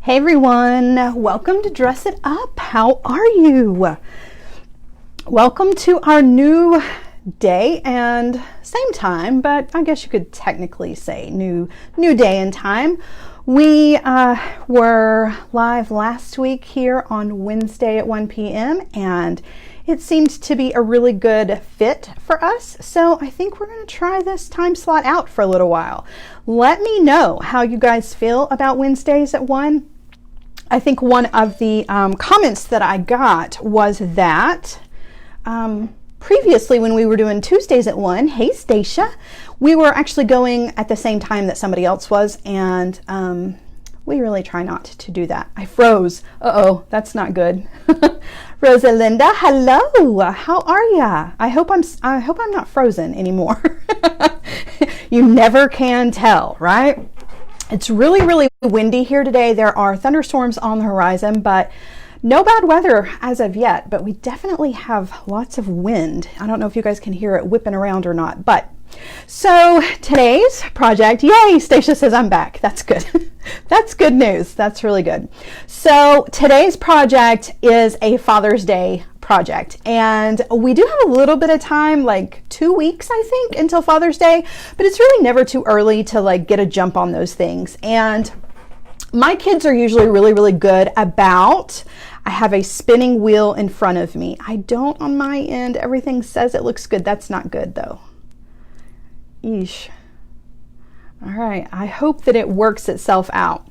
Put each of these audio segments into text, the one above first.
Hey everyone, welcome to Dress It Up. How are you? Welcome to our new day and same time, but I guess you could technically say new day and time. We were live last week here on Wednesday at 1 p.m. and it seemed to be a really good fit for us. So I think we're going to try this time slot out for a little while. Let me know how you guys feel about Wednesdays at 1. I think one of the comments that I got was that previously when we were doing Tuesdays at 1, hey Stacia, we were actually going at the same time that somebody else was, and we really try not to do that. I froze. Uh-oh, that's not good. Rosalinda, hello. How are ya? I hope I'm not frozen anymore. You never can tell, right? It's really windy here today. There are thunderstorms on the horizon, but no bad weather as of yet, but we definitely have lots of wind. I don't know if you guys can hear it whipping around or not, but so today's project, yay, Stacia says I'm back. That's good. That's good news. That's really good. So today's project is a Father's Day project, and we do have a little bit of time, like 2 weeks, I think, until Father's Day, but it's really never too early to like get a jump on those things. And my kids are usually really good about, I have a spinning wheel in front of me. I don't on my end. Everything says it looks good. That's not good though. Eesh. All right, I hope that it works itself out.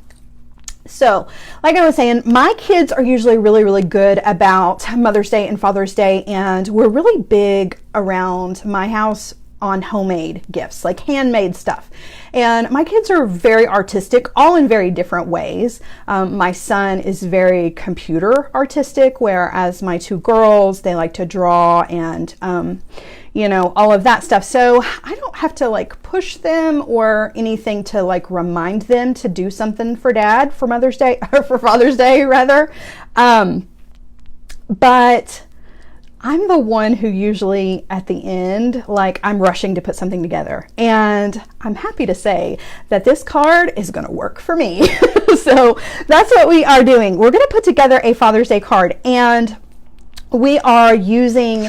So, like I was saying, my kids are usually really good about Mother's Day and Father's Day, and we're really big around my house on homemade gifts, like handmade stuff. And my kids are very artistic, all in very different ways. My son is very computer artistic, whereas my two girls, they like to draw and you know, all of that stuff. So I don't have to like push them or anything to like remind them to do something for Dad for Mother's Day, or for Father's Day rather. But I'm the one who usually at the end, like I'm rushing to put something together. And I'm happy to say that this card is going to work for me. So that's what we are doing. We're going to put together a Father's Day card, and we are using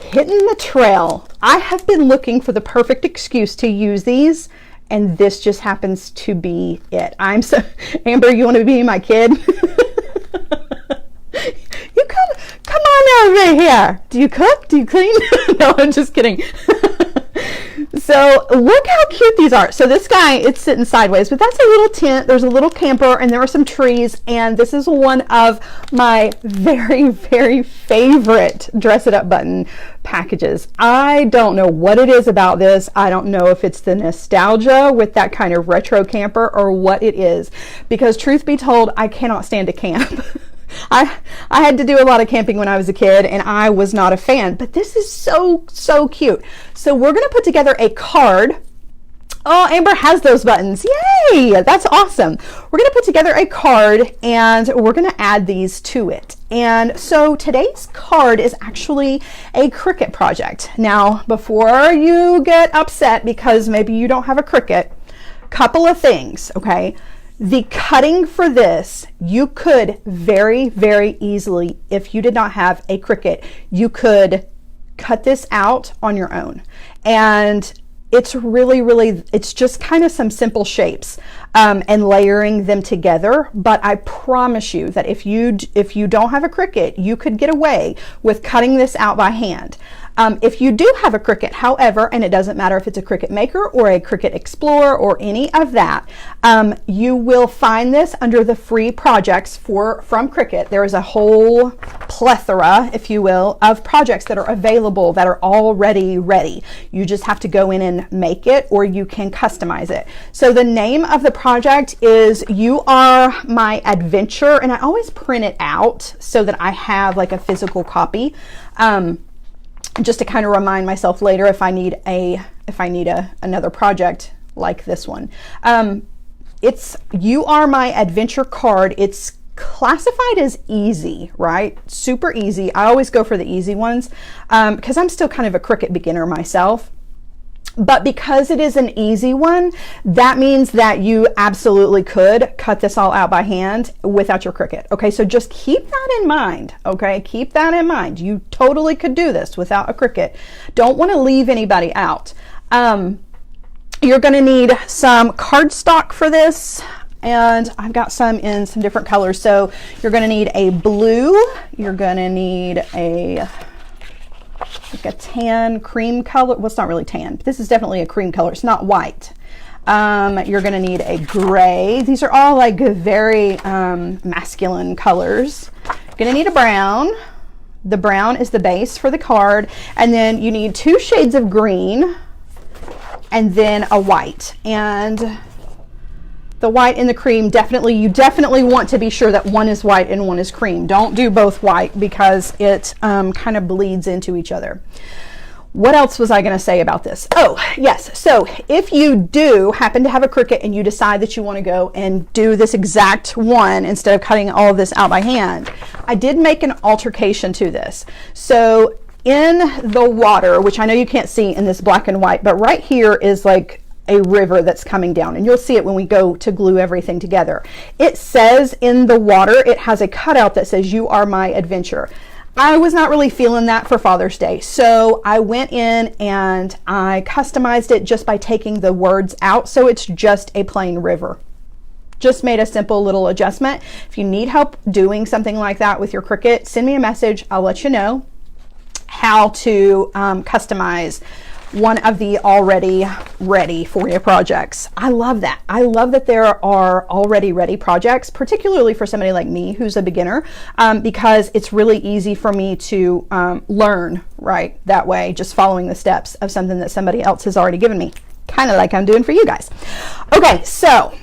Hittin The Trail. I have been looking for the perfect excuse to use these, and this just happens to be it. I'm so, Amber, you want to be my kid? You come on over here. Do you cook? Do you clean? No, I'm just kidding. So look how cute these are. So this guy, it's sitting sideways, but that's a little tent. There's a little camper, and there are some trees, and this is one of my very favorite Dress It Up button packages. I don't know what it is about this. I don't know if it's the nostalgia with that kind of retro camper or what it is, because truth be told, I cannot stand to camp. I had to do a lot of camping when I was a kid, and I was not a fan, but this is so cute. So we're going to put together a card. Oh, Amber has those buttons. Yay! That's awesome. We're going to put together a card, and we're going to add these to it. And so today's card is actually a Cricut project. Now, before you get upset because maybe you don't have a Cricut, couple of things, okay? The cutting for this, you could very easily, if you did not have a Cricut, you could cut this out on your own. And it's really, it's just kind of some simple shapes and layering them together. But I promise you that if you don't have a Cricut, you could get away with cutting this out by hand. If you do have a Cricut, however, and it doesn't matter if it's a Cricut Maker or a Cricut Explorer or any of that, you will find this under the free projects from Cricut. There is a whole plethora, if you will, of projects that are available that are already ready. You just have to go in and make it, or you can customize it. So the name of the project is You Are My Adventure, and I always print it out so that I have like a physical copy. Just to kind of remind myself later if I need another project like this one. It's You Are My Adventure card. It's classified as easy, right? Super easy. I always go for the easy ones because I'm still kind of a Cricut beginner myself. But because it is an easy one, that means that you absolutely could cut this all out by hand without your Cricut. Okay, so just keep that in mind. Okay, keep that in mind. You totally could do this without a Cricut. Don't want to leave anybody out. You're going to need some cardstock for this, and I've got some in some different colors. So you're going to need a blue, you're going to need like a tan cream color. Well, it's not really tan, but this is definitely a cream color. It's not white. You're going to need a gray. These are all like very masculine colors. You're going to need a brown. The brown is the base for the card. And then you need 2 shades of green and then a white. And the white and the cream, you definitely want to be sure that one is white and one is cream. Don't do both white because it kind of bleeds into each other. What else was I going to say about this? Oh, yes. So if you do happen to have a Cricut and you decide that you want to go and do this exact one instead of cutting all of this out by hand, I did make an altercation to this. So in the water, which I know you can't see in this black and white, but right here is like a river that's coming down, and you'll see it when we go to glue everything together. It says in the water, it has a cutout that says, "You are my adventure." I was not really feeling that for Father's Day, so I went in and I customized it just by taking the words out, so it's just a plain river. Just made a simple little adjustment. If you need help doing something like that with your Cricut, send me a message. I'll let you know how to customize one of the already ready for you projects. I love that. I love that there are already ready projects, particularly for somebody like me who's a beginner, because it's really easy for me to learn right that way, just following the steps of something that somebody else has already given me, kind of like I'm doing for you guys. Okay, so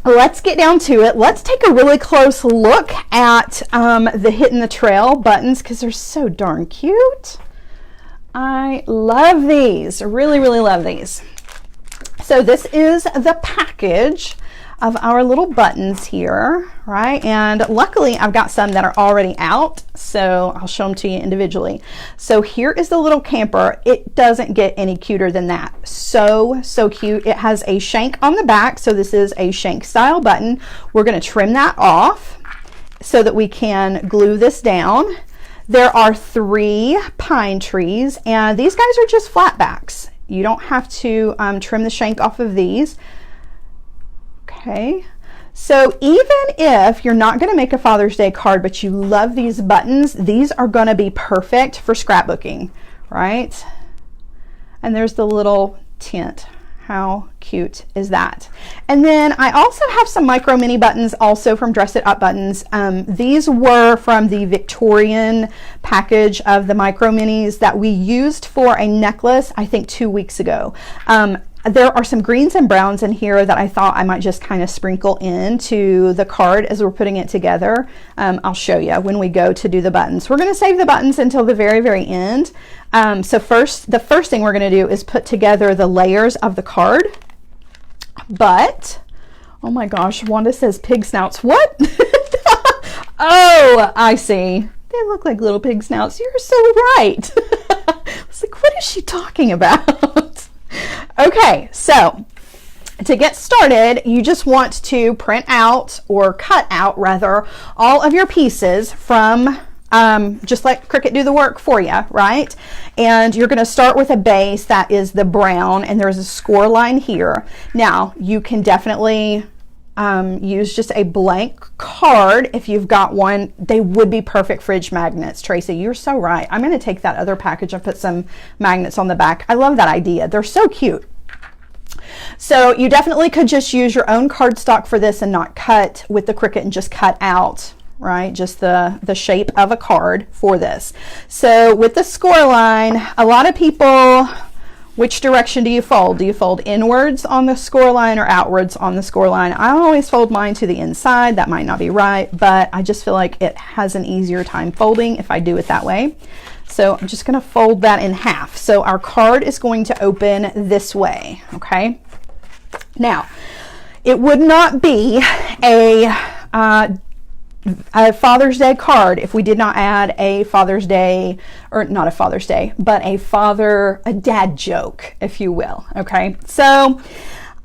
let's get down to it. Let's take a really close look at the Hittin The Trail buttons because they're so darn cute. I love these, really, really love these. So this is the package of our little buttons here, right? And luckily I've got some that are already out, so I'll show them to you individually. So here is the little camper. It doesn't get any cuter than that. So cute. It has a shank on the back, so this is a shank style button. We're going to trim that off so that we can glue this down. There are 3 pine trees, and these guys are just flat backs. You don't have to trim the shank off of these. Okay, so even if you're not going to make a Father's Day card, but you love these buttons, these are going to be perfect for scrapbooking, right? And there's the little tint. How cute is that? And then I also have some micro mini buttons also from Dress It Up Buttons. These were from the Victorian package of the micro minis that we used for a necklace, I think 2 weeks ago. There are some greens and browns in here that I thought I might just kind of sprinkle into the card as we're putting it together. I'll show you when we go to do the buttons. We're going to save the buttons until the very, very end. So the first thing we're going to do is put together the layers of the card. But, oh my gosh, Wanda says pig snouts. What? Oh, I see. They look like little pig snouts. You're so right. I was like, what is she talking about? Okay, so to get started, you just want to print out, or cut out rather, all of your pieces from just let Cricut do the work for you, right? And you're going to start with a base that is the brown, and there's a score line here. Now, you can definitely use just a blank card if you've got one. They would be perfect fridge magnets. Tracy, you're so right. I'm going to take that other package and put some magnets on the back. I love that idea. They're so cute. So you definitely could just use your own cardstock for this and not cut with the Cricut and just cut out, right, just the shape of a card for this. So with the score line, a lot of people, which direction do you fold? Do you fold inwards on the score line or outwards on the score line? I always fold mine to the inside. That might not be right, but I just feel like it has an easier time folding if I do it that way. So I'm just going to fold that in half. So our card is going to open this way, okay? Now, it would not be a a Father's Day card if we did not add a Father's Day, or not a Father's Day, but a dad joke, if you will. Okay, so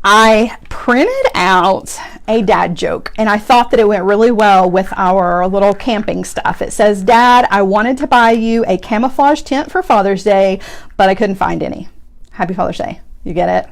I printed out a dad joke, and I thought that it went really well with our little camping stuff. It says, "Dad, I wanted to buy you a camouflage tent for Father's Day, but I couldn't find any. Happy Father's Day." You get it?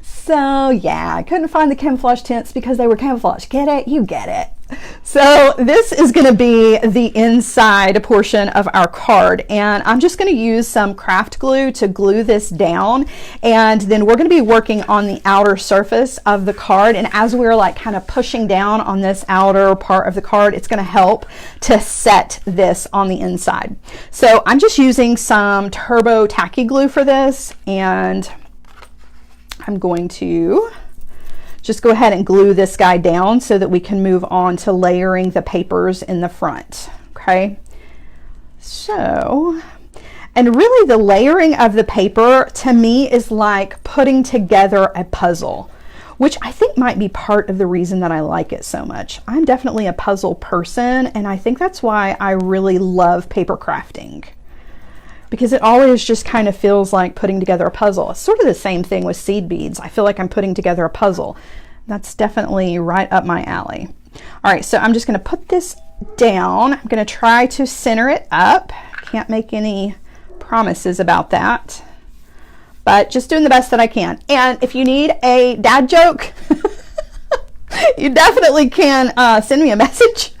So yeah, I couldn't find the camouflage tents because they were camouflage. Get it? You get it. So this is going to be the inside portion of our card, and I'm just going to use some craft glue to glue this down, and then we're going to be working on the outer surface of the card. And as we're like kind of pushing down on this outer part of the card, it's going to help to set this on the inside. So I'm just using some turbo tacky glue for this, and I'm going to just go ahead and glue this guy down so that we can move on to layering the papers in the front. Okay, so, and really the layering of the paper to me is like putting together a puzzle, which I think might be part of the reason that I like it so much. I'm definitely a puzzle person, and I think that's why I really love paper crafting, because it always just kind of feels like putting together a puzzle. It's sort of the same thing with seed beads. I feel like I'm putting together a puzzle. That's definitely right up my alley. All right, so I'm just going to put this down. I'm going to try to center it up. Can't make any promises about that, but just doing the best that I can. And if you need a dad joke, you definitely can send me a message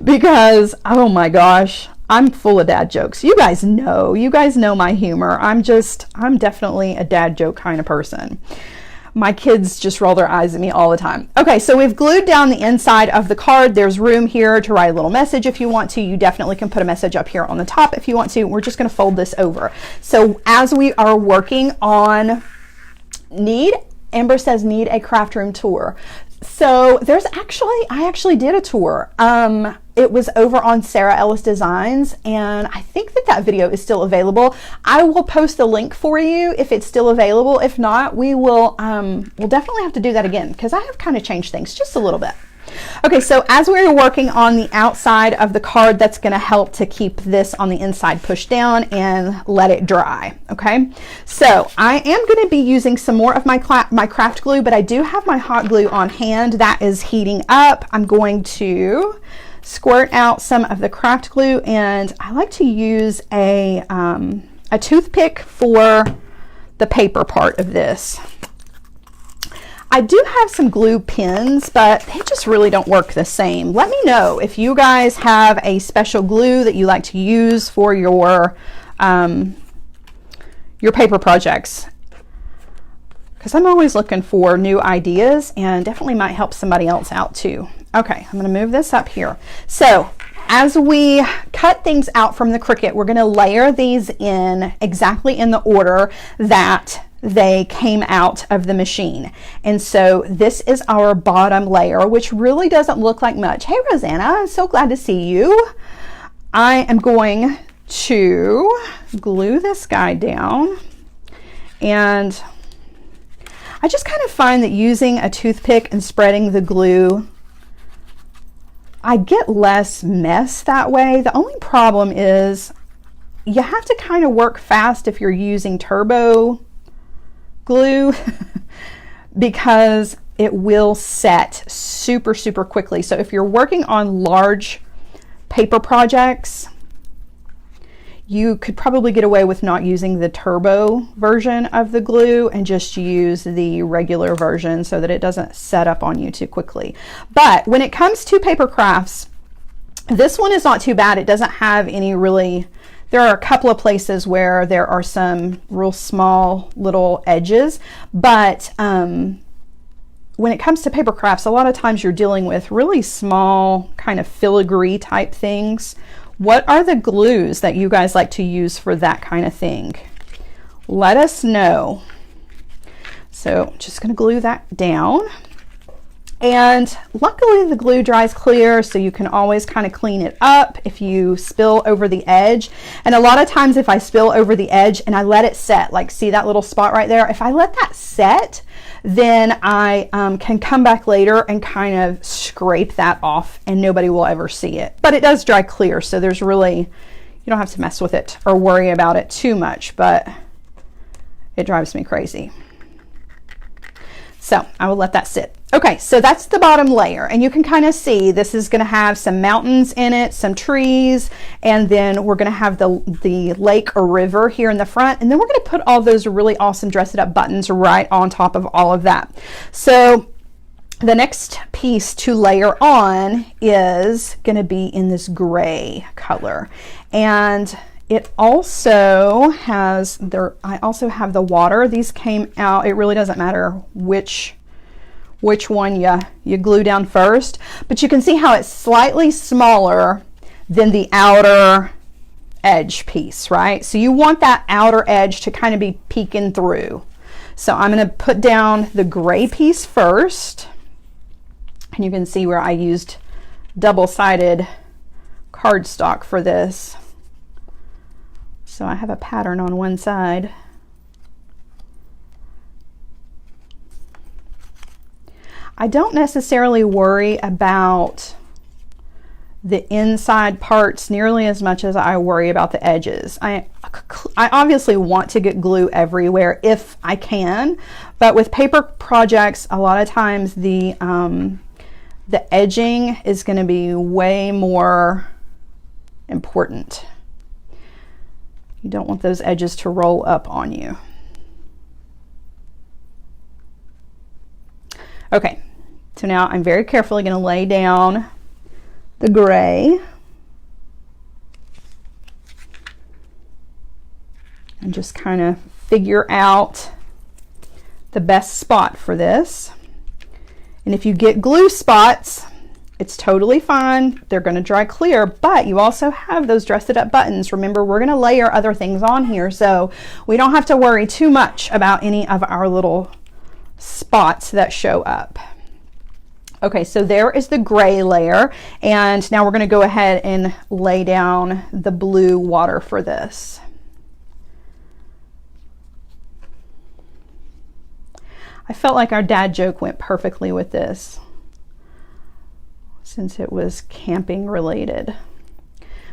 because, oh my gosh, I'm full of dad jokes. You guys know my humor. I'm definitely a dad joke kind of person. My kids just roll their eyes at me all the time. Okay, so we've glued down the inside of the card. There's room here to write a little message if you want to. You definitely can put a message up here on the top if you want to. We're just going to fold this over. So as we are working on Amber says need a craft room tour. So I actually did a tour. It was over on Sarah Ellis Designs, and I think that video is still available. I will post the link for you if it's still available. If not, we'll definitely have to do that again, because I have kind of changed things just a little bit. Okay, so as we're working on the outside of the card, that's going to help to keep this on the inside pushed down and let it dry. Okay, so I am going to be using some more of my craft glue, but I do have my hot glue on hand that is heating up. I'm going to squirt out some of the craft glue, and I like to use a toothpick for the paper part of this. I do have some glue pins, but they just really don't work the same. Let me know if you guys have a special glue that you like to use for your paper projects, because I'm always looking for new ideas and definitely might help somebody else out too. Okay, I'm going to move this up here. So as we cut things out from the Cricut, we're going to layer these in exactly in the order that they came out of the machine. And so this is our bottom layer, which really doesn't look like much. Hey Rosanna, I'm so glad to see you. I am going to glue this guy down, and I just kind of find that using a toothpick and spreading the glue, I get less mess that way. The only problem is you have to kind of work fast if you're using turbo glue because it will set super quickly. So if you're working on large paper projects, you could probably get away with not using the turbo version of the glue and just use the regular version so that it doesn't set up on you too quickly. But when it comes to paper crafts, this one is not too bad. It doesn't have any really, there are a couple of places where there are some real small little edges, but when it comes to paper crafts, a lot of times you're dealing with really small kind of filigree type things. What are the glues that you guys like to use for that kind of thing? Let us know. So just going to glue that down. And luckily the glue dries clear, so you can always kind of clean it up if you spill over the edge. And a lot of times if I spill over the edge and I let it set, like see that little spot right there, if I let that set, then I can come back later and kind of scrape that off and nobody will ever see it. But it does dry clear, so there's really, you don't have to mess with it or worry about it too much, but it drives me crazy. So I will let that sit. Okay, so that's the bottom layer, and you can kind of see this is going to have some mountains in it, some trees, and then we're going to have the lake or river here in the front, and then we're going to put all those really awesome dress it up buttons right on top of all of that. So the next piece to layer on is going to be in this gray color, and it also has I also have the water. These came out, it really doesn't matter which one you glue down first, but you can see how it's slightly smaller than the outer edge piece, right? So you want that outer edge to kind of be peeking through. So I'm going to put down the gray piece first, and you can see where I used double-sided cardstock for this. So I have a pattern on one side. I don't necessarily worry about the inside parts nearly as much as I worry about the edges. I obviously want to get glue everywhere if I can, but with paper projects, a lot of times the edging is going to be way more important. You don't want those edges to roll up on you. Okay, so now I'm very carefully going to lay down the gray and just kind of figure out the best spot for this. And if you get glue spots, it's totally fine. They're going to dry clear, but you also have those dress it up buttons. Remember, we're going to layer other things on here, so we don't have to worry too much about any of our little spots that show up. Okay, so there is the gray layer, and now we're going to go ahead and lay down the blue water for this. I felt like our dad joke went perfectly with this, since it was camping related.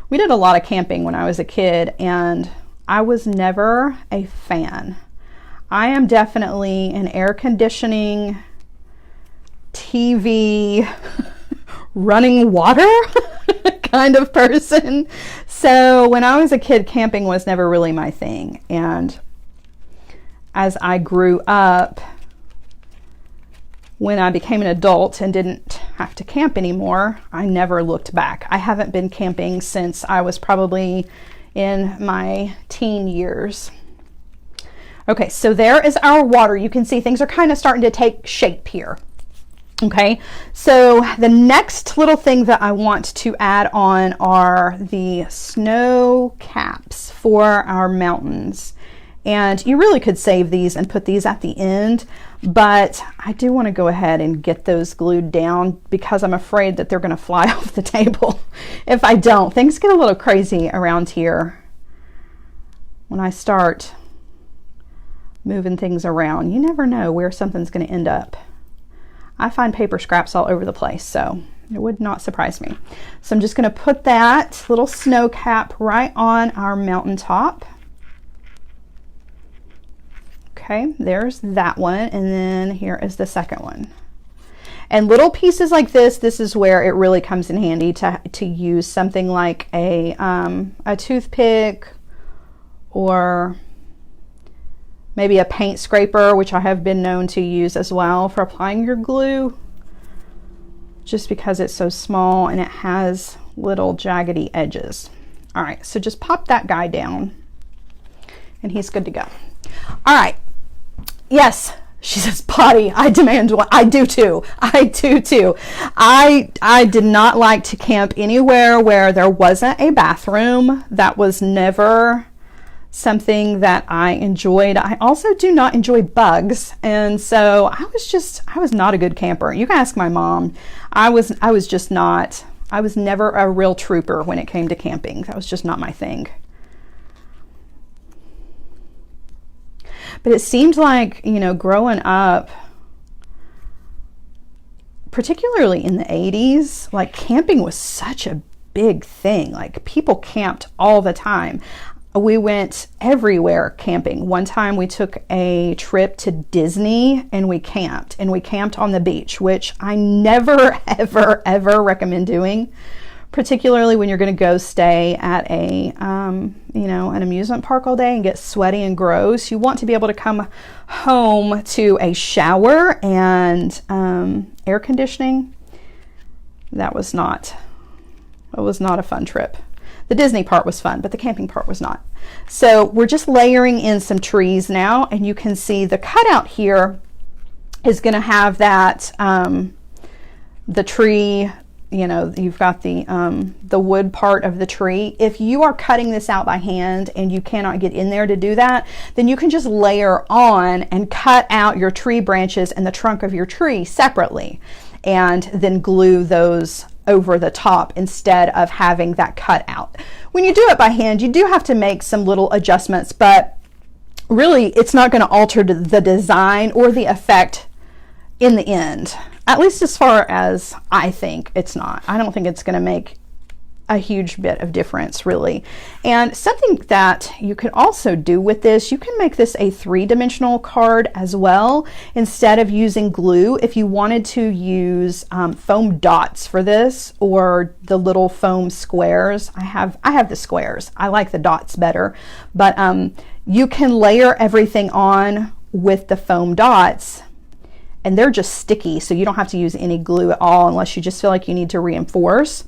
We did a lot of camping when I was a kid, and I was never a fan. I am definitely an air conditioning, TV, running water kind of person. So when I was a kid, camping was never really my thing. And as I grew up, when I became an adult and didn't have to camp anymore, I never looked back. I haven't been camping since I was probably in my teen years. Okay, so there is our water. You can see things are kind of starting to take shape here. Okay, so the next little thing that I want to add on are the snow caps for our mountains. And you really could save these and put these at the end, but I do want to go ahead and get those glued down because I'm afraid that they're going to fly off the table if I don't. Things get a little crazy around here when I start moving things around. You never know where something's going to end up. I find paper scraps all over the place, so it would not surprise me. So I'm just going to put that little snow cap right on our mountaintop. Okay, there's that one, and then here is the second one. And little pieces like this is where it really comes in handy to use something like a toothpick, or maybe a paint scraper, which I have been known to use as well for applying your glue, just because it's so small and it has little jaggedy edges. All right, so just pop that guy down and he's good to go. All right. Yes, she says, potty, I demand one. I do too. I do too. I did not like to camp anywhere where there wasn't a bathroom. That was never something that I enjoyed. I also do not enjoy bugs. And so I was not a good camper. You can ask my mom. I was never a real trooper when it came to camping. That was just not my thing. But it seemed like, you know, growing up, particularly in the 80s, like camping was such a big thing. Like people camped all the time. We went everywhere camping. One time we took a trip to Disney and we camped on the beach, which I never, ever, ever recommend doing, particularly when you're going to go stay at a, you know, an amusement park all day and get sweaty and gross. You want to be able to come home to a shower and air conditioning. That was not a fun trip. The Disney part was fun, but the camping part was not. So we're just layering in some trees now, and you can see the cutout here is going to have that, the tree, you know, you've got the wood part of the tree. If you are cutting this out by hand and you cannot get in there to do that, then you can just layer on and cut out your tree branches and the trunk of your tree separately, and then glue those over the top instead of having that cut out. When you do it by hand, you do have to make some little adjustments, but really it's not going to alter the design or the effect in the end. At least as far as I think, it's not. I don't think it's going to make a huge bit of difference, really. And something that you can also do with this, you can make this a 3-dimensional card as well, instead of using glue. If you wanted to use foam dots for this, or the little foam squares, I have the squares. I like the dots better, but you can layer everything on with the foam dots, and they're just sticky, so you don't have to use any glue at all unless you just feel like you need to reinforce.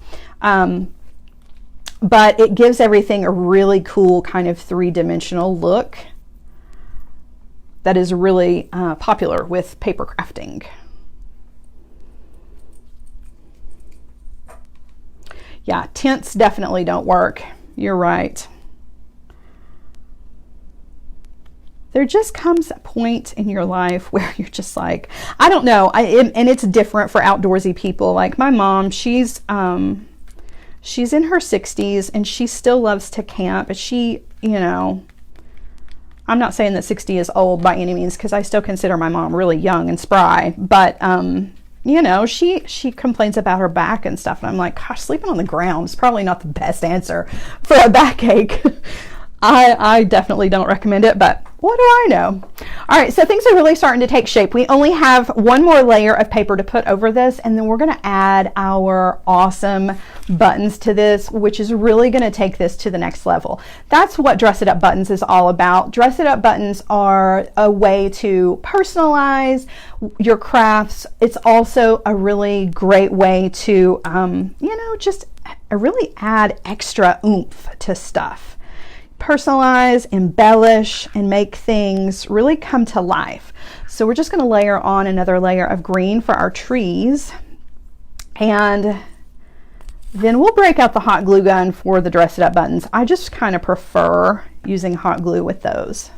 But it gives everything a really cool kind of 3-dimensional look that is really popular with paper crafting. Yeah, tints definitely don't work. You're right. There just comes a point in your life where you're just like, I don't know, and it's different for outdoorsy people. Like my mom, she's in her 60s and she still loves to camp, but she, you know, I'm not saying that 60 is old by any means, because I still consider my mom really young and spry, but you know, she complains about her back and stuff, and I'm like, gosh, sleeping on the ground is probably not the best answer for a backache. I definitely don't recommend it, but what do I know? All right, so things are really starting to take shape. We only have one more layer of paper to put over this, and then we're going to add our awesome buttons to this, which is really going to take this to the next level. That's what Dress It Up Buttons is all about. Dress It Up Buttons are a way to personalize your crafts. It's also a really great way to, you know, just really add extra oomph to stuff. Personalize, embellish, and make things really come to life. So we're just going to layer on another layer of green for our trees, and then we'll break out the hot glue gun for the Dress It Up buttons. I just kind of prefer using hot glue with those.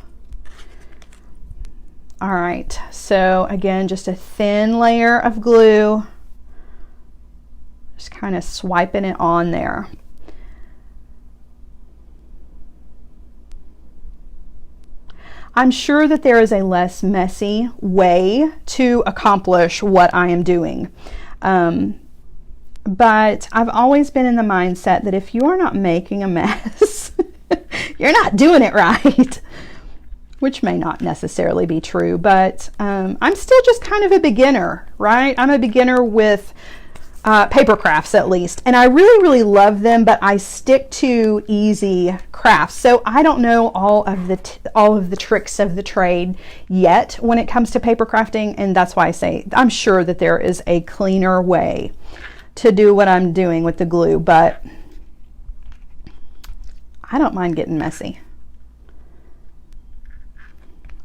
All right, so again, just a thin layer of glue, just kind of swiping it on there. I'm sure that there is a less messy way to accomplish what I am doing. But I've always been in the mindset that if you are not making a mess, you're not doing it right. Which may not necessarily be true, but I'm still just kind of a beginner, right? I'm a beginner with paper crafts, at least, and I really, really love them, but I stick to easy crafts. So I don't know all of the tricks of the trade yet when it comes to paper crafting, and that's why I say I'm sure that there is a cleaner way to do what I'm doing with the glue, but I don't mind getting messy.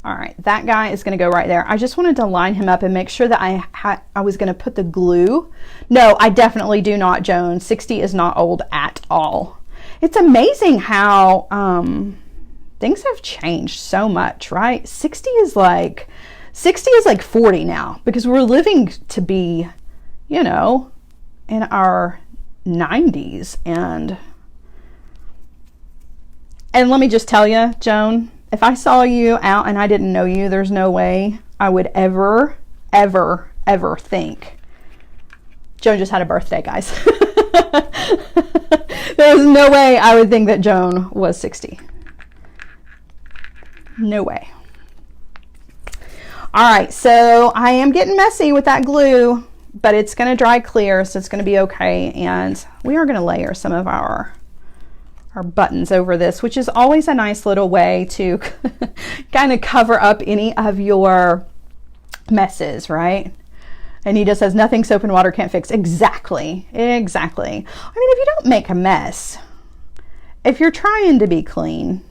All right, that guy is going to go right there. I just wanted to line him up and make sure that I was going to put the glue. No, I definitely do not, Joan. 60 is not old at all. It's amazing how things have changed so much, right? 60 is like 40 now, because we're living to be, you know, in our 90s. And let me just tell you, Joan, if I saw you out and I didn't know you, there's no way I would ever, ever, ever think Joan just had a birthday, guys. There's no way I would think that Joan was 60. No way. All right, so I am getting messy with that glue, but it's going to dry clear, so it's going to be okay. And we are going to layer some of our buttons over this, which is always a nice little way to kind of cover up any of your messes, right? Anita says, nothing soap and water can't fix. Exactly, exactly. I mean, if you don't make a mess, if you're trying to be clean,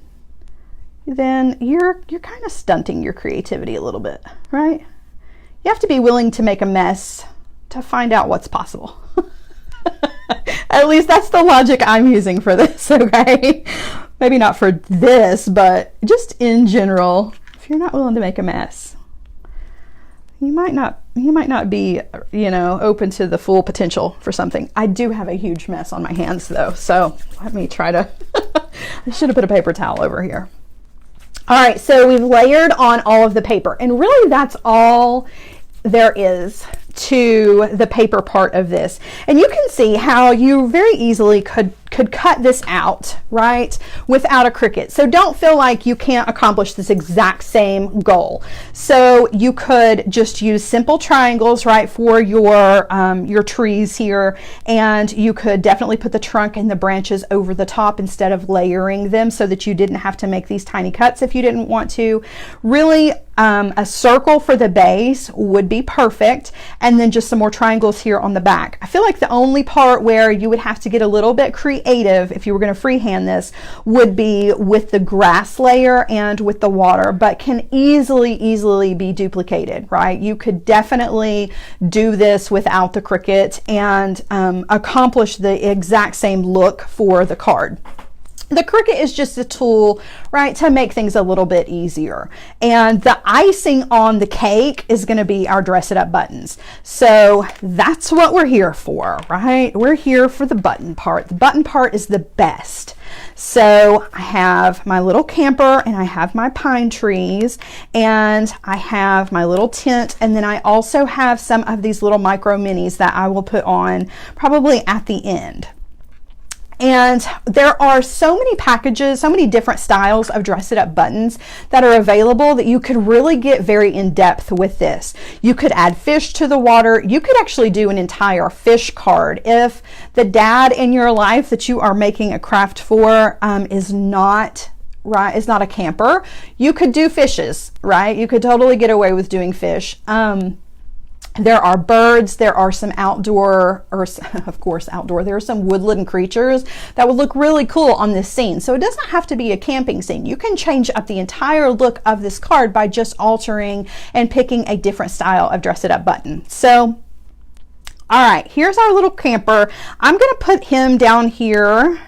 then you're kind of stunting your creativity a little bit, right? You have to be willing to make a mess to find out what's possible. At least that's the logic I'm using for this, okay? Maybe not for this, but just in general, if you're not willing to make a mess, you might not be, you know, open to the full potential for something. I do have a huge mess on my hands though, so let me try to, I should have put a paper towel over here. All right, so we've layered on all of the paper, and really that's all there is to the paper part of this. And you can see how you very easily could cut this out, right, without a Cricut. So don't feel like you can't accomplish this exact same goal. So you could just use simple triangles, right, for your trees here, and you could definitely put the trunk and the branches over the top instead of layering them, so that you didn't have to make these tiny cuts if you didn't want to. Really, a circle for the base would be perfect, and then just some more triangles here on the back. I feel like the only part where you would have to get a little bit creative if you were going to freehand this would be with the grass layer and with the water, but can easily be duplicated, right? You could definitely do this without the Cricut and accomplish the exact same look for the card. The Cricut is just a tool, right, to make things a little bit easier. And the icing on the cake is going to be our dress it up buttons. So that's what we're here for, right? We're here for the button part. The button part is the best. So I have my little camper, and I have my pine trees, and I have my little tent, and then I also have some of these little micro minis that I will put on probably at the end. And there are so many packages, so many different styles of dress it up buttons that are available that you could really get very in depth with this. You could add fish to the water. You could actually do an entire fish card. If the dad in your life that you are making a craft for is not a camper, you could do fishes, right? You could totally get away with doing fish. There are birds, there are some outdoor, or of course outdoor, there are some woodland creatures that would look really cool on this scene. So it doesn't have to be a camping scene. You can change up the entire look of this card by just altering and picking a different style of dress it up button. So, all right, here's our little camper. I'm gonna put him down here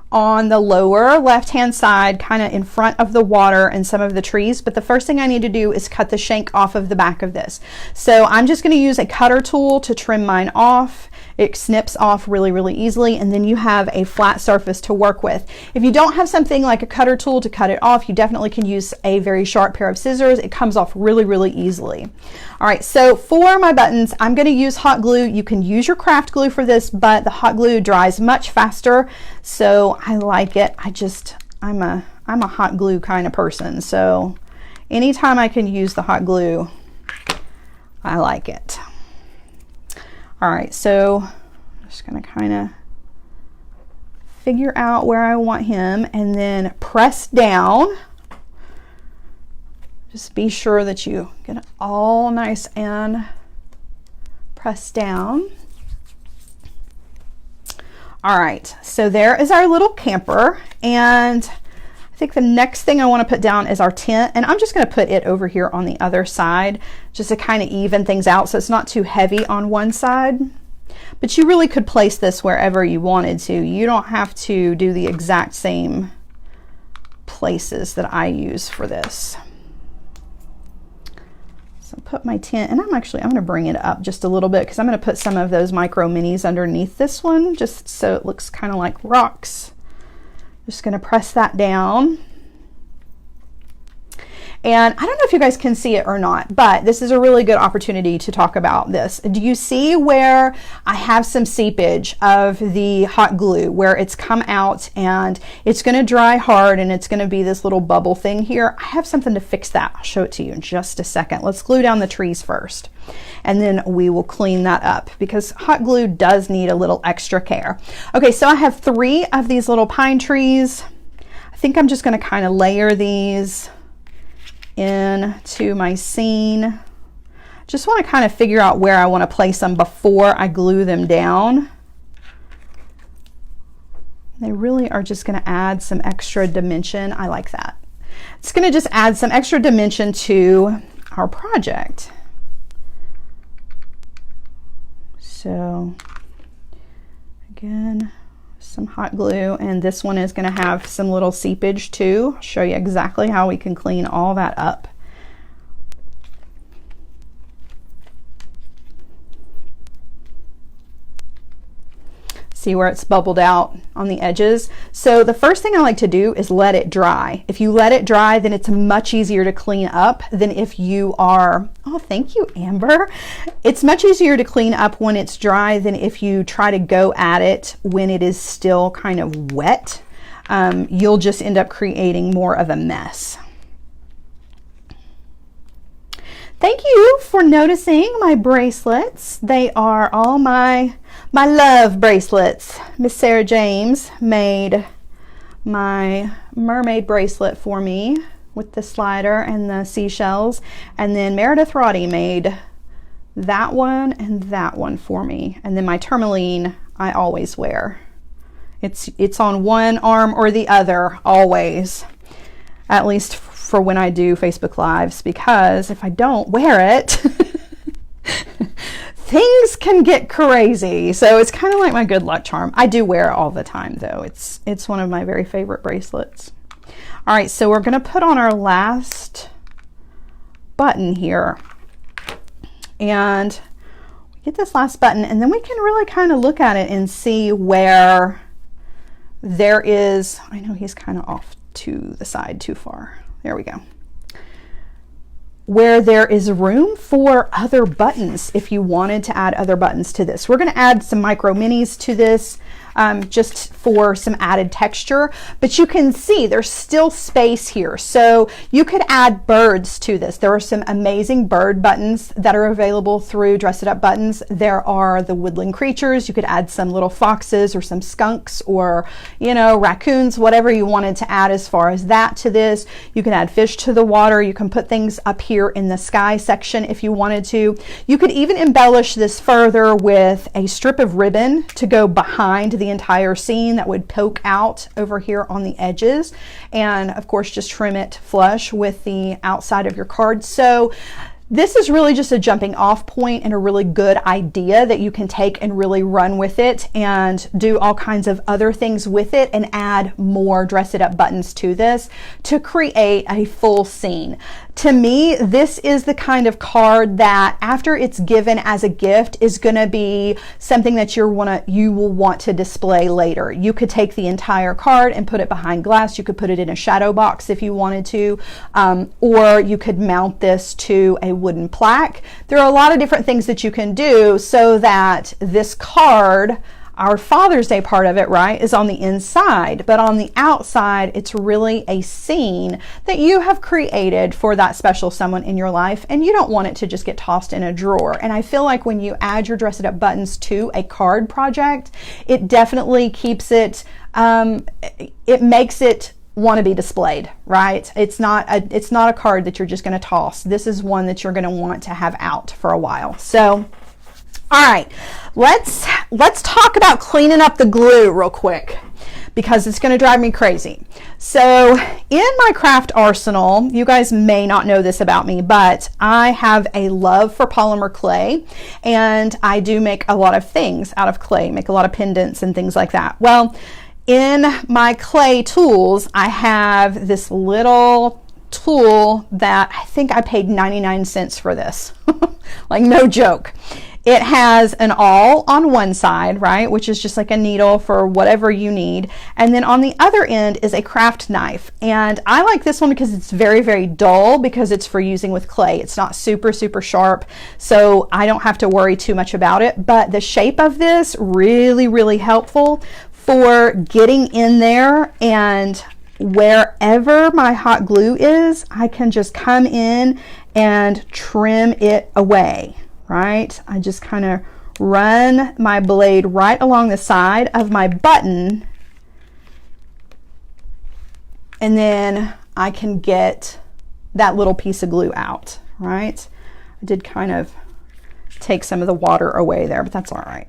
on the lower left-hand side, kind of in front of the water and some of the trees. But the first thing I need to do is cut the shank off of the back of this. So I'm just going to use a cutter tool to trim mine off. It snips off really easily, and then you have a flat surface to work with. If you don't have something like a cutter tool to cut it off, you definitely can use a very sharp pair of scissors. It comes off really easily. All right, so for my buttons, I'm going to use hot glue. You can use your craft glue for this, but the hot glue dries much faster, so I like it. I'm a hot glue kind of person, so anytime I can use the hot glue, I like it. All right, so I'm just gonna kind of figure out where I want him and then press down. Just be sure that you get it all nice and pressed down. All right, so there is our little camper, and I think the next thing I want to put down is our tent, and I'm just going to put it over here on the other side just to kind of even things out so it's not too heavy on one side. But you really could place this wherever you wanted to. You don't have to do the exact same places that I use for this. So put my tent, and I'm going to bring it up just a little bit because I'm going to put some of those micro minis underneath this one just so it looks kind of like rocks. Just going to press that down. And I don't know if you guys can see it or not, but this is a really good opportunity to talk about this. Do you see where I have some seepage of the hot glue, where it's come out and it's going to dry hard and it's going to be this little bubble thing here? I have something to fix that. I'll show it to you in just a second. Let's glue down the trees first, and then we will clean that up because hot glue does need a little extra care. Okay, so I have 3 of these little pine trees. I think I'm just going to kind of layer these into my scene. Just want to kind of figure out where I want to place them before I glue them down. They really are just going to add some extra dimension. I like that. It's going to just add some extra dimension to our project. So again, some hot glue, and this one is going to have some little seepage too. I'll show you exactly how we can clean all that up. See where it's bubbled out on the edges? So the first thing I like to do is let it dry. If you let it dry, then it's much easier to clean up than if you are, oh, thank you, Amber. It's much easier to clean up when it's dry than if you try to go at it when it is still kind of wet. You'll just end up creating more of a mess. Thank you for noticing my bracelets. They are all my love bracelets. Miss Sarah James made my mermaid bracelet for me with the slider and the seashells, and then Meredith Roddy made that one and that one for me. And then my tourmaline I always wear. It's on one arm or the other always, at least for when I do Facebook Lives, because if I don't wear it, things can get crazy. So it's kind of like my good luck charm. I do wear it all the time though. It's one of my very favorite bracelets. All right, so we're going to put on our last button here, and get this last button, and then we can really kind of look at it and see where there is, I know he's kind of off to the side too far. There we go. Where there is room for other buttons if you wanted to add other buttons to this. We're going to add some micro minis to this just for some added texture, but you can see there's still space here. So you could add birds to this. There are some amazing bird buttons that are available through Dress It Up Buttons. There are the woodland creatures. You could add some little foxes or some skunks or, you know, raccoons, whatever you wanted to add as far as that to this. You can add fish to the water. You can put things up here in the sky section if you wanted to. You could even embellish this further with a strip of ribbon to go behind the entire scene that would poke out over here on the edges, and of course just trim it flush with the outside of your card. So this is really just a jumping off point and a really good idea that you can take and really run with it and do all kinds of other things with it and add more Dress It Up buttons to this to create a full scene. To me, this is the kind of card that after it's given as a gift is going to be something that you will want to display later. You could take the entire card and put it behind glass. You could put it in a shadow box if you wanted to, or you could mount this to a wooden plaque. There are a lot of different things that you can do so that this card, our Father's Day part of it, right, is on the inside, but on the outside, it's really a scene that you have created for that special someone in your life, and you don't want it to just get tossed in a drawer. And I feel like when you add your Dress It Up buttons to a card project, it definitely keeps it, it makes it want to be displayed, right? It's not a card that you're just going to toss. This is one that you're going to want to have out for a while. So, all right, let's talk about cleaning up the glue real quick, because it's going to drive me crazy. So in my craft arsenal, you guys may not know this about me, but I have a love for polymer clay, and I do make a lot of things out of clay, make a lot of pendants and things like that. Well, in my clay tools, I have this little tool that I think I paid 99 cents for this. Like, no joke. It has an awl on one side, right, which is just like a needle for whatever you need. And then on the other end is a craft knife. And I like this one because it's very, very dull because it's for using with clay. It's not super, super sharp, so I don't have to worry too much about it. But the shape of this, really, really helpful for getting in there, and wherever my hot glue is, I can just come in and trim it away. Right? I just kind of run my blade right along the side of my button, and then I can get that little piece of glue out, right? I did kind of take some of the water away there, but that's all right.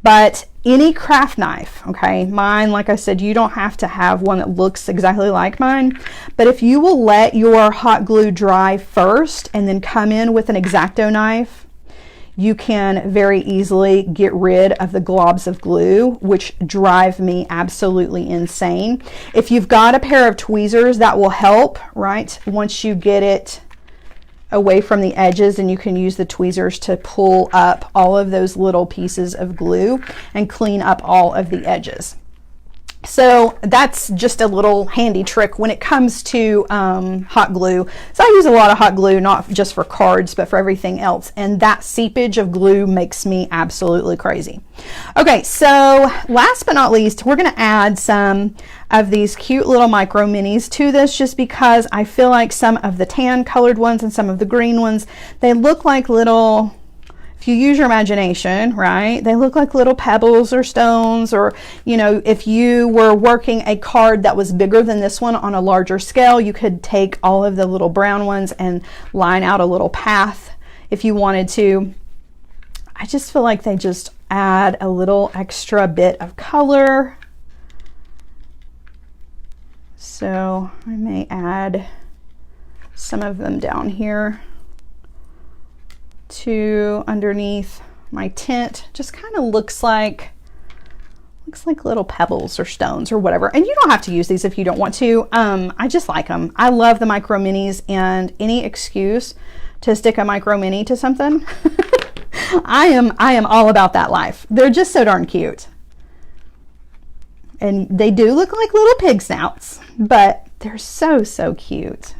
But any craft knife, okay, mine, like I said, you don't have to have one that looks exactly like mine, but if you will let your hot glue dry first and then come in with an X-Acto knife, you can very easily get rid of the globs of glue, which drive me absolutely insane. If you've got a pair of tweezers, that will help, right? Once you get it away from the edges, and you can use the tweezers to pull up all of those little pieces of glue and clean up all of the edges. So that's just a little handy trick when it comes to hot glue. So I use a lot of hot glue, not just for cards, but for everything else. And that seepage of glue makes me absolutely crazy. Okay, so last but not least, we're going to add some of these cute little micro minis to this, just because I feel like some of the tan colored ones and some of the green ones, they look like little, if you use your imagination, right, they look like little pebbles or stones, or, you know, if you were working a card that was bigger than this one on a larger scale, you could take all of the little brown ones and line out a little path if you wanted to. I just feel like they just add a little extra bit of color. So I may add some of them down here to underneath my tint. Just kind of looks like little pebbles or stones or whatever. And you don't have to use these if you don't want to. I just like them. I love the micro minis, and any excuse to stick a micro mini to something, I am all about that life. They're just so darn cute. And they do look like little pig snouts, but they're so, so cute.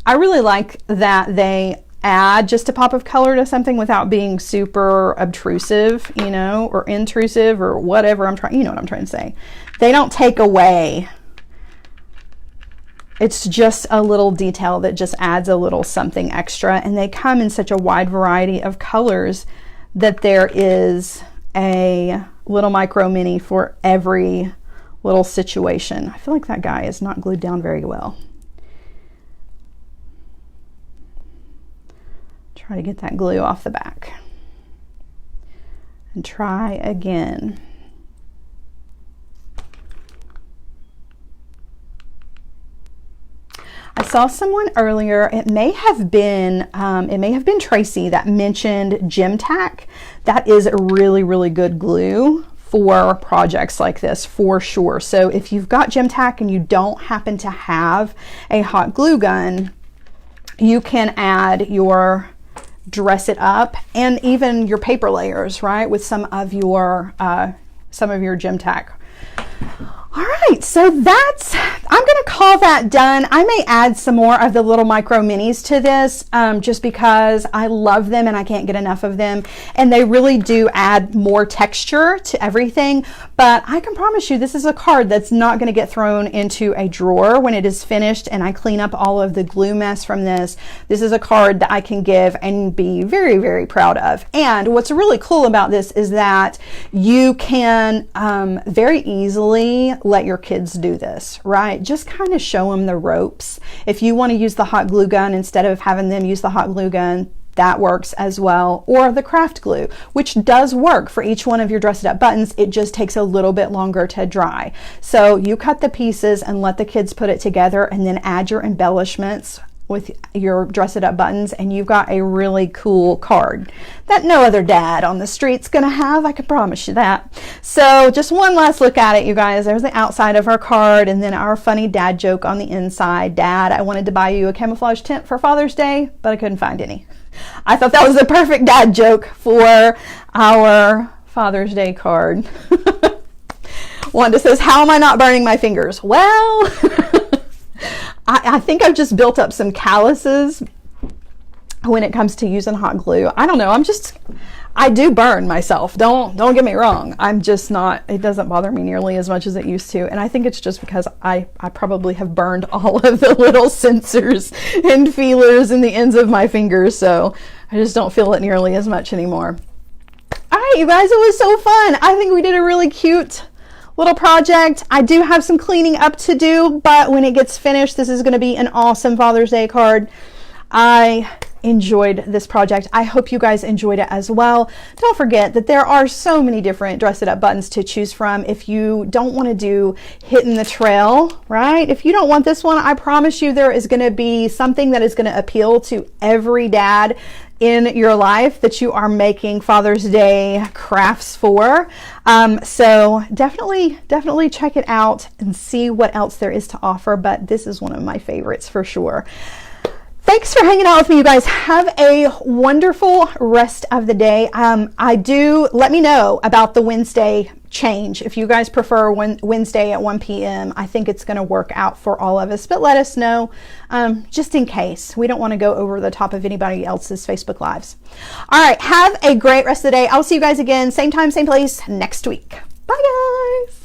I really like that they add just a pop of color to something without being super obtrusive, you know, or intrusive, or whatever you know what I'm trying to say. They don't take away. It's just a little detail that just adds a little something extra, and they come in such a wide variety of colors that there is a little micro mini for every little situation. I feel like that guy is not glued down very well. Try to get that glue off the back and try again. I saw someone earlier, it may have been Tracy, that mentioned Gem Tack. That is a really, really good glue for projects like this, for sure. So if you've got Gem Tack and you don't happen to have a hot glue gun, you can add your Dress It Up and even your paper layers, right, with some of your Gem Tack. All right, so I'm gonna call that done. I may add some more of the little micro minis to this, just because I love them and I can't get enough of them, and they really do add more texture to everything. But I can promise you, this is a card that's not gonna get thrown into a drawer when it is finished and I clean up all of the glue mess from this. This is a card that I can give and be very, very proud of. And what's really cool about this is that you can very easily let your kids do this, right? Just kind of show them the ropes. If you want to use the hot glue gun instead of having them use the hot glue gun, that works as well. Or the craft glue, which does work for each one of your Dress It Up buttons. It just takes a little bit longer to dry. So you cut the pieces and let the kids put it together, and then add your embellishments with your Dress It Up buttons, and you've got a really cool card that no other dad on the street's gonna have, I can promise you that. So just one last look at it, you guys. There's the outside of our card, and then our funny dad joke on the inside. Dad, I wanted to buy you a camouflage tent for Father's Day, but I couldn't find any. I thought that was the perfect dad joke for our Father's Day card. Wanda says, how am I not burning my fingers? Well, I think I've just built up some calluses when it comes to using hot glue. I don't know. I do burn myself. Don't get me wrong. I'm just not, it doesn't bother me nearly as much as it used to. And I think it's just because I probably have burned all of the little sensors and feelers in the ends of my fingers. So I just don't feel it nearly as much anymore. All right, you guys, it was so fun. I think we did a really cute little project. I do have some cleaning up to do, but when it gets finished, this is going to be an awesome Father's Day card. I enjoyed this project. I hope you guys enjoyed it as well. Don't forget that there are so many different Dress It Up buttons to choose from. If you don't want to do Hittin The Trail, right? If you don't want this one, I promise you there is going to be something that is going to appeal to every dad in your life that you are making Father's Day crafts for. So definitely check it out and see what else there is to offer. But this is one of my favorites for sure. Thanks for hanging out with me, you guys. Have a wonderful rest of the day. Let me know about the Wednesday change. If you guys prefer Wednesday at 1 p.m., I think it's going to work out for all of us, but let us know just in case. We don't want to go over the top of anybody else's Facebook Lives. All right, have a great rest of the day. I'll see you guys again, same time, same place next week. Bye, guys.